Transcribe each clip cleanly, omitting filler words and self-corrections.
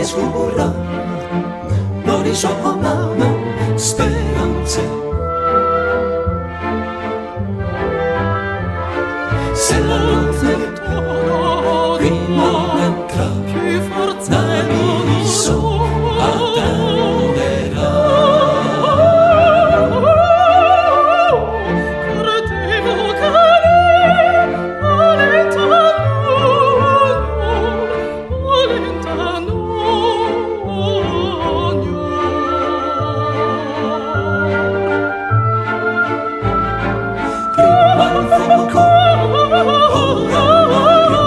ne sfugurà l'orizzonte speranze. Se la luce qui non entra, più forza l'avviso attenderà. Credevo che Prima il fuoco, ora l'aria,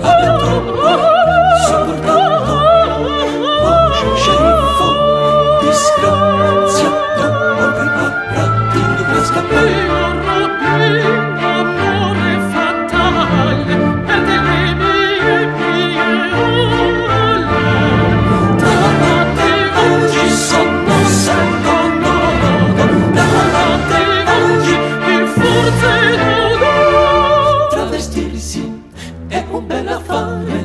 abbia troppo sopportato, oggi sceriffo, disgraziato, ho preparati per scappare. amore fatale per delle mie Dalla notte oggi sono santo nodo, dalla notte oggi il forze nodo. travestirsi è un bel affare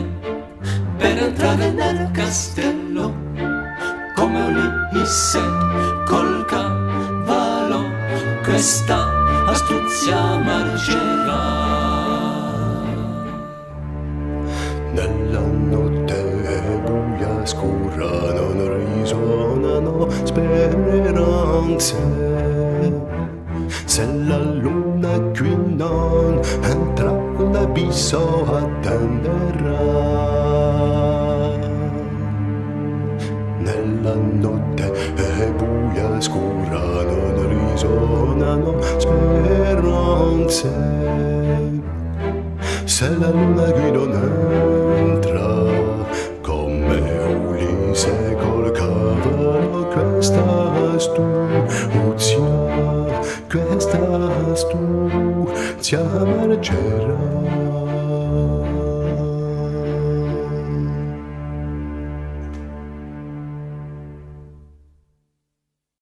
per entrare nel castello come Ulisse col cavallo, questa astuzia marcerà. Nella notte è buia scura, non risuonano speranze. Se la luna qui non entra, l'abisso attenderà. Nella notte è buia scura, non risuonano speranze. Se la luna qui non entra, come Ulisse col cavallo, questa astuzia marcerà.